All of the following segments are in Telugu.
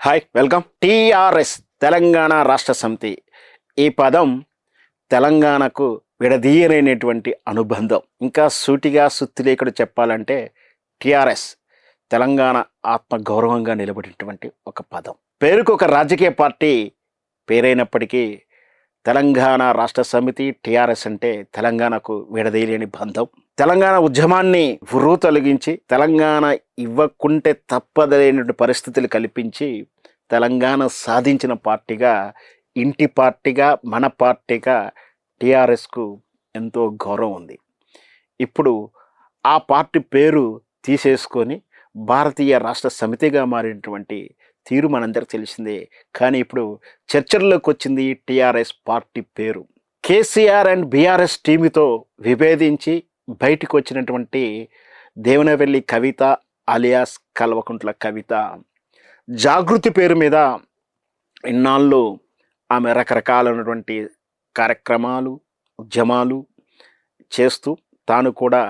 Hi welcome. టిఆర్ఎస్ తెలంగాణ రాష్ట్ర సమితి ఈ పదం తెలంగాణకు విడదీయలేనటువంటి అనుబంధం. ఇంకా సూటిగా సుత్తిలేకుడు చెప్పాలంటే టిఆర్ఎస్ తెలంగాణ ఆత్మగౌరవంగా నిలబడినటువంటి ఒక పదం. పేరుకు ఒక రాజకీయ పార్టీ పేరైనప్పటికీ తెలంగాణ రాష్ట్ర సమితి టిఆర్ఎస్ అంటే తెలంగాణకు విడదీయలేని బంధం. తెలంగాణ ఉద్యమాన్ని తొలగించి తెలంగాణ ఇవ్వకుంటే తప్పదలేనటువంటి పరిస్థితులు కల్పించి తెలంగాణ సాధించిన పార్టీగా, ఇంటి పార్టీగా, మన పార్టీగా టిఆర్ఎస్కు ఎంతో గౌరవం ఉంది. ఇప్పుడు ఆ పార్టీ పేరు తీసేసుకొని భారతీయ రాష్ట్ర సమితిగా మారినటువంటి తీరు మనందరికి తెలిసిందే. కానీ ఇప్పుడు చర్చల్లోకి వచ్చింది టిఆర్ఎస్ పార్టీ పేరు. కేసీఆర్ అండ్ బీఆర్ఎస్ టీముతో విభేదించి బయటికి వచ్చినటువంటి దేవనవెల్లి కవిత అలియాస్ కల్వకుంట్ల కవిత జాగృతి పేరు మీద ఇన్నాళ్ళు ఆమె రకరకాలైనటువంటి కార్యక్రమాలు, ఉద్యమాలు చేస్తూ తాను కూడా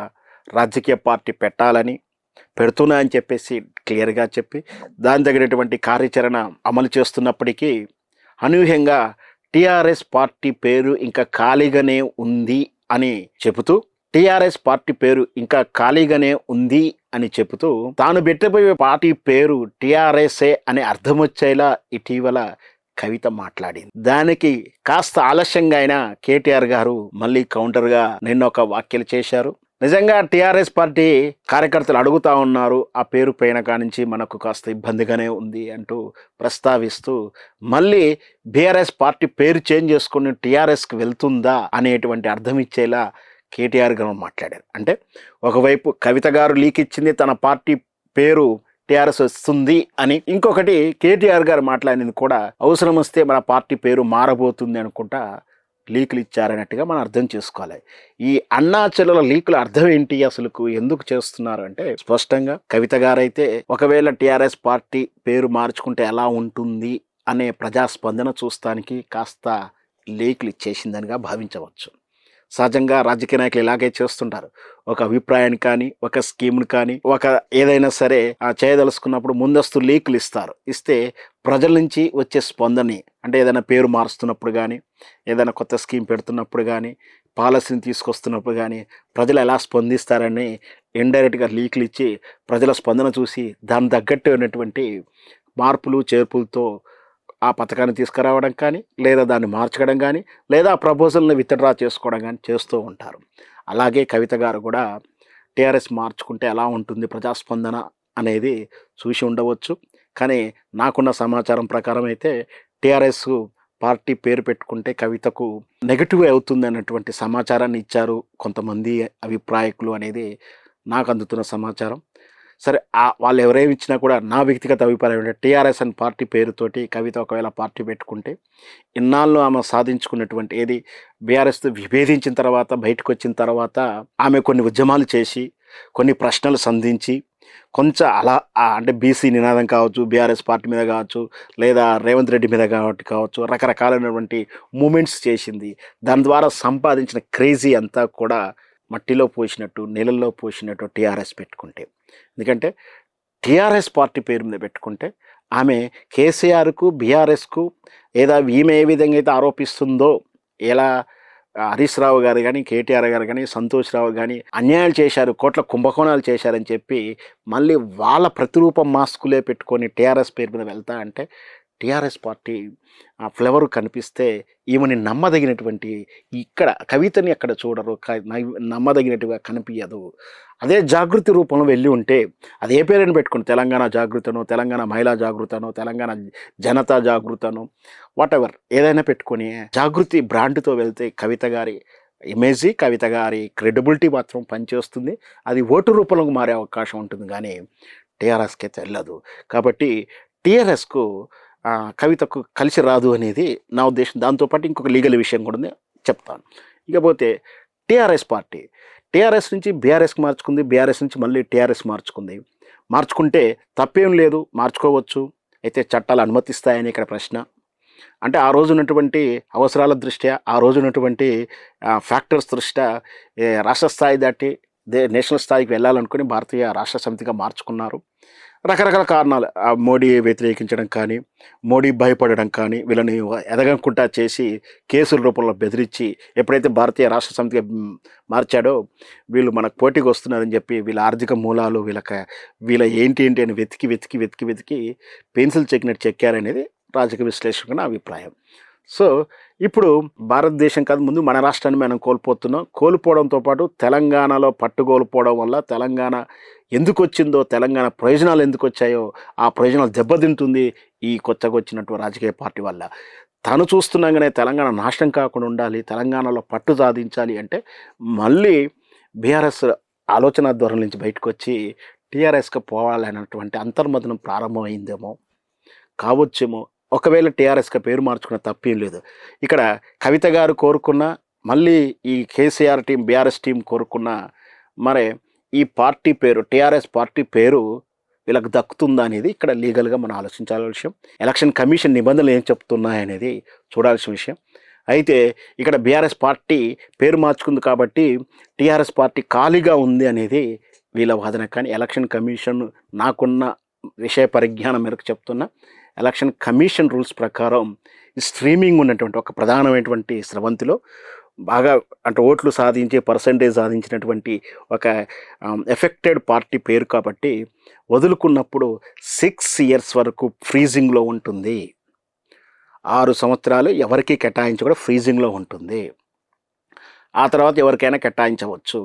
రాజకీయ పార్టీ పెట్టాలని పెడుతున్నా అని చెప్పేసి క్లియర్గా చెప్పి దాని తగినటువంటి కార్యాచరణ అమలు చేస్తున్నప్పటికీ అనూహ్యంగా టిఆర్ఎస్ పార్టీ పేరు ఇంకా ఖాళీగానే ఉంది అని చెబుతూ టిఆర్ఎస్ పార్టీ పేరు ఇంకా ఖాళీగానే ఉంది అని చెబుతూ తాను పెట్టబోయే పార్టీ పేరు టిఆర్ఎస్ఏ అని అర్థం వచ్చేలా ఇటీవల కవిత మాట్లాడింది. దానికి కాస్త ఆలస్యంగా అయినా కేటీఆర్ గారు మళ్ళీ కౌంటర్గా నిన్న ఒక వ్యాఖ్యలు చేశారు. నిజంగా టిఆర్ఎస్ పార్టీ కార్యకర్తలు అడుగుతా ఉన్నారు, ఆ పేరు పైన కానించి మనకు కాస్త ఇబ్బందిగానే ఉంది అంటూ ప్రస్తావిస్తూ మళ్ళీ బీఆర్ఎస్ పార్టీ పేరు చేంజ్ చేసుకుని టిఆర్ఎస్కి వెళ్తుందా అనేటువంటి అర్థం ఇచ్చేలా కేటీఆర్ గారు మాట్లాడారు. అంటే ఒకవైపు కవిత గారు లీక్ ఇచ్చింది తన పార్టీ పేరు టిఆర్ఎస్ వస్తుంది అని, ఇంకొకటి కేటీఆర్ గారు మాట్లాడింది కూడా అవసరం వస్తే మన పార్టీ పేరు మారబోతుంది అనుకుంటా లీకులు ఇచ్చారన్నట్టుగా మనం అర్థం చేసుకోవాలి. ఈ అన్నా చెల్లెల లీకుల అర్థం ఏంటి, అసలుకు ఎందుకు చేస్తున్నారు అంటే స్పష్టంగా కవిత గారైతే ఒకవేళ టిఆర్ఎస్ పార్టీ పేరు మార్చుకుంటే ఎలా ఉంటుంది అనే ప్రజాస్పందన చూస్తానికి కాస్త లీకులు ఇచ్చేసిందనిగా భావించవచ్చు. సహజంగా రాజకీయ నాయకులు ఇలాగే చేస్తుంటారు. ఒక అభిప్రాయాన్ని కానీ, ఒక స్కీమ్ని కానీ, ఒక ఏదైనా సరే చేయదలుచుకున్నప్పుడు ముందస్తు లీకులు ఇస్తారు. ఇస్తే ప్రజల నుంచి వచ్చే స్పందని, అంటే ఏదైనా పేరు మారుస్తున్నప్పుడు కానీ, ఏదైనా కొత్త స్కీమ్ పెడుతున్నప్పుడు కానీ, పాలసీని తీసుకొస్తున్నప్పుడు కానీ ప్రజలు ఎలా స్పందిస్తారని ఇండైరెక్ట్గా లీకులు ఇచ్చి ప్రజల స్పందన చూసి దాని తగ్గట్టు ఉన్నటువంటి మార్పులు చేర్పులతో ఆ పథకాన్ని తీసుకురావడం కానీ, లేదా దాన్ని మార్చడం కానీ, లేదా ఆ ప్రపోజల్ని విత్డ్రా చేసుకోవడం కానీ చేస్తూ ఉంటారు. అలాగే కవిత గారు కూడా టిఆర్ఎస్ మార్చుకుంటే ఎలా ఉంటుంది ప్రజాస్పందన అనేది చూసి ఉండవచ్చు. కానీ నాకున్న సమాచారం ప్రకారం అయితే టిఆర్ఎస్ పార్టీ పేరు పెట్టుకుంటే కవితకు నెగటివ్ అవుతుంది అన్నటువంటి సమాచారాన్ని ఇచ్చారు కొంతమంది అభిప్రాయకులు అనేది నాకు అందుతున్న సమాచారం. సరే, వాళ్ళు ఎవరేమి ఇచ్చినా కూడా నా వ్యక్తిగత అభిప్రాయం ఏంటంటే టిఆర్ఎస్ అని పార్టీ పేరుతోటి కవిత ఒకవేళ పార్టీ పెట్టుకుంటే ఇన్నాళ్ళు ఆమె సాధించుకున్నటువంటి ఏది బీఆర్ఎస్తో విభేదించిన తర్వాత బయటకు వచ్చిన తర్వాత ఆమె కొన్ని ఉద్యమాలు చేసి కొన్ని ప్రశ్నలు సంధించి కొంచెం అలా అంటే బీసీ నినాదం కావచ్చు, బీఆర్ఎస్ పార్టీ మీద కావచ్చు, లేదా రేవంత్ రెడ్డి మీద కావచ్చు రకరకాలైనటువంటి మూమెంట్స్ చేసింది. దాని ద్వారా సంపాదించిన క్రేజీ అంతా కూడా మట్టిలో పోసినట్టు, నీళ్ళల్లో పోసినట్టు టిఆర్ఎస్ పెట్టుకుంటే. ఎందుకంటే టిఆర్ఎస్ పార్టీ పేరు మీద పెట్టుకుంటే ఆమె కేసీఆర్కు, బీఆర్ఎస్కు ఏదో ఈమె ఏ విధంగా అయితే ఆరోపిస్తుందో, ఎలా హరీష్ రావు గారు కానీ, కేటీఆర్ గారు కానీ, సంతోష్ రావు కానీ అన్యాయాలు చేశారు, కోట్ల కుంభకోణాలు చేశారని చెప్పి మళ్ళీ వాళ్ళ ప్రతిరూపం మాస్కులే పెట్టుకొని టిఆర్ఎస్ పేరు మీద వెళ్తా అంటే టిఆర్ఎస్ పార్టీ ఆ ఫ్లేవర్ కనిపిస్తే ఈమెని నమ్మదగినటువంటి, ఇక్కడ కవితని అక్కడ చూడరు, నమ్మదగినట్టుగా కనిపించదు. అదే జాగృతి రూపంలో వెళ్ళి ఉంటే అదే పేరుని పెట్టుకుని తెలంగాణ జాగృతను, తెలంగాణ మహిళా జాగృతను, తెలంగాణ జనతా జాగృతను, వాటెవర్ ఏదైనా పెట్టుకొని జాగృతి బ్రాండ్తో వెళ్తే కవిత గారి ఇమేజీ, కవిత గారి క్రెడిబిలిటీ మాత్రం పనిచేస్తుంది. అది ఓటు రూపంలో మారే అవకాశం ఉంటుంది, కానీ టిఆర్ఎస్కి అయితే వెళ్ళదు. కాబట్టి టిఆర్ఎస్కు కవితకు కలిసి రాదు అనేది నా ఉద్దేశం. దాంతోపాటు ఇంకొక లీగల్ విషయం కూడా ఉంది, చెప్తాను. ఇకపోతే టిఆర్ఎస్ పార్టీ టిఆర్ఎస్ నుంచి బీఆర్ఎస్కి మార్చుకుంది, బీఆర్ఎస్ నుంచి మళ్ళీ టిఆర్ఎస్ మార్చుకుంది. మార్చుకుంటే తప్పేం లేదు, మార్చుకోవచ్చు. అయితే చట్టాలు అనుమతిస్తాయని ఇక్కడ ప్రశ్న. అంటే ఆ రోజు ఉన్నటువంటి అవసరాల దృష్ట్యా, ఆ రోజు ఉన్నటువంటి ఫ్యాక్టర్స్ దృష్ట్యా రాష్ట్ర స్థాయి దాటి నేషనల్ స్థాయికి వెళ్ళాలనుకుని భారతీయ రాష్ట్ర సమితిగా మార్చుకున్నారు. రకరకాల కారణాలు మోడీ వ్యతిరేకించడం కానీ, మోడీ భయపడడం కానీ, వీళ్ళని ఎదగకుండా చేసి కేసుల రూపంలో బెదిరించి ఎప్పుడైతే భారతీయ రాష్ట్ర సమితిగా మార్చాడో వీళ్ళు మనకు పోటీకి వస్తున్నారని చెప్పి వీళ్ళ ఆర్థిక మూలాలు వీళ్ళ ఏంటి అని వెతికి పెన్సిల్ చెక్కినట్టు చెక్కారనేది రాజకీయ విశ్లేషకుల నా అభిప్రాయం. సో ఇప్పుడు భారతదేశం కాదు, ముందు మన రాష్ట్రాన్ని మనం కోల్పోతున్నాం. కోల్పోవడంతో పాటు తెలంగాణలో పట్టుకోల్పోవడం వల్ల తెలంగాణ ఎందుకు వచ్చిందో, తెలంగాణ ప్రయోజనాలు ఎందుకు వచ్చాయో ఆ ప్రయోజనాలు దెబ్బతింటుంది ఈ కొత్తగా వచ్చినటువంటి రాజకీయ పార్టీ వల్ల. తను చూస్తున్నాగానే తెలంగాణ నాశనం కాకుండా ఉండాలి, తెలంగాణలో పట్టు సాధించాలి అంటే మళ్ళీ బీఆర్ఎస్ ఆలోచన ధోరణి నుంచి బయటకు వచ్చి టీఆర్ఎస్కి పోవాలనేటువంటి అంతర్మథనం ప్రారంభమైందేమో, కావచ్చేమో. ఒకవేళ టీఆర్ఎస్కి పేరు మార్చుకున్న తప్పేం లేదు. ఇక్కడ కవిత గారు కోరుకున్న, మళ్ళీ ఈ కేసీఆర్ టీం బీఆర్ఎస్ టీం కోరుకున్న, మరి ఈ పార్టీ పేరు టీఆర్ఎస్ పార్టీ పేరు వీళ్ళకి దక్కుతుందా అనేది ఇక్కడ లీగల్గా మనం ఆలోచించాల్సిన విషయం. ఎలక్షన్ కమిషన్ నిబంధనలు ఏం చెప్తున్నాయనేది చూడాల్సిన విషయం. అయితే ఇక్కడ బీఆర్ఎస్ పార్టీ పేరు మార్చుకుంది కాబట్టి టీఆర్ఎస్ పార్టీ ఖాళీగా ఉంది అనేది వీళ్ళ వాదన. కానీ ఎలక్షన్ కమిషన్ నాకున్న విషయ పరిజ్ఞానం మేరకు చెప్తున్నా, ఎలక్షన్ కమిషన్ రూల్స్ ప్రకారం స్ట్రీమింగ్ ఉన్నటువంటి ఒక ప్రధానమైనటువంటి స్రవంతిలో బాగా అంటే ఓట్లు సాధించే పర్సంటేజ్ సాధించినటువంటి ఒక ఎఫెక్టెడ్ పార్టీ పేరు కాబట్టి వదులుకున్నప్పుడు 6 years వరకు ఫ్రీజింగ్లో ఉంటుంది. 6 సంవత్సరాలు ఎవరికి కేటాయించకుండా ఫ్రీజింగ్లో ఉంటుంది. ఆ తర్వాత ఎవరికైనా కేటాయించవచ్చు.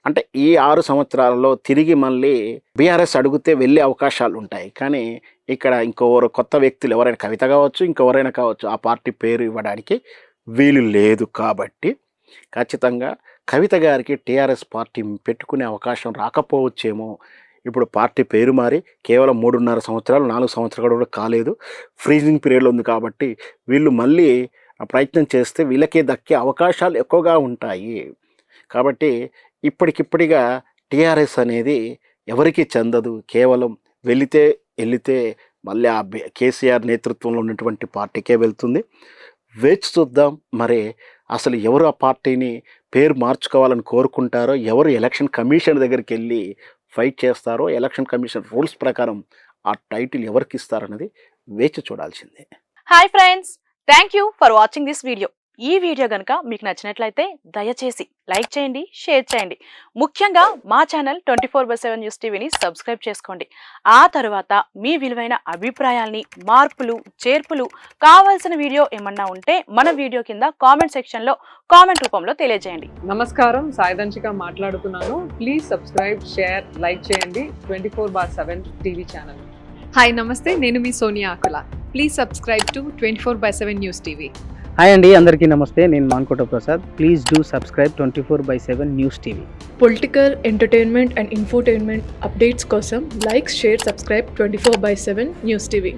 అంటే ఈ 6 సంవత్సరాలలో తిరిగి మళ్ళీ బీఆర్ఎస్ అడిగితే వెళ్ళే అవకాశాలు ఉంటాయి. కానీ ఇక్కడ ఇంకెవరు కొత్త వ్యక్తులు ఎవరైనా కవిత కావచ్చు, ఇంకెవరైనా కావచ్చు, ఆ పార్టీ పేరు ఇవ్వడానికి వీలు లేదు. కాబట్టి ఖచ్చితంగా కవిత గారికి టీఆర్ఎస్ పార్టీ పెట్టుకునే అవకాశం రాకపోవచ్చేమో. ఇప్పుడు పార్టీ పేరు మారి కేవలం 3.5 సంవత్సరాలు 4 సంవత్సరాలు కూడా కాలేదు, ఫ్రీజింగ్ పీరియడ్లో ఉంది. కాబట్టి వీళ్ళు మళ్ళీ ప్రయత్నం చేస్తే వీళ్ళకే దక్కే అవకాశాలు ఎక్కువగా ఉంటాయి. కాబట్టి ఇప్పటికిప్పటిగా టీఆర్ఎస్ అనేది ఎవరికి చెందదు, కేవలం వెళితే మళ్ళీ ఆ కేసీఆర్ నేతృత్వంలో ఉన్నటువంటి పార్టీకే వెళ్తుంది. వేచి చూద్దాం మరి అసలు ఎవరు ఆ పార్టీని పేరు మార్చుకోవాలని కోరుకుంటారో, ఎవరు ఎలక్షన్ కమిషన్ దగ్గరికి వెళ్ళి ఫైట్ చేస్తారో, ఎలక్షన్ కమిషన్ రూల్స్ ప్రకారం ఆ టైటిల్ ఎవరికి ఇస్తారన్నది వేచి చూడాల్సిందే. Hi friends, thank you for watching this video. ఈ వీడియో గనుక మీకు నచ్చినట్లయితే దయచేసి లైక్ చేయండి, షేర్ చేయండి. ముఖ్యంగా మా ఛానల్ 24/7 న్యూస్ టీవీని సబ్స్క్రైబ్ చేసుకోండి. ఆ తర్వాత మీ విలువైన అభిప్రాయాల్ని, మార్పులు, చేర్పులు, కావాల్సిన వీడియో ఏమన్నా ఉంటే మన వీడియో కింద కామెంట్ సెక్షన్లో కామెంట్ రూపంలో తెలియజేయండి. నమస్కారం, సాయిదంచిక మాట్లాడుతున్నాను. ప్లీజ్ సబ్స్క్రైబ్, షేర్, లైక్ చేయండి 24/7 టీవీ ఛానల్. హాయ్ నమస్తే, నేను మీ Sonia Akula. Please subscribe to 24/7 news TV. Hi అండి, అందరికీ నమస్తే. నేను Mankota Prasad. Please do subscribe 24/7 news TV. Political, entertainment and infotainment updates కోసం like, share, subscribe 24/7 news TV.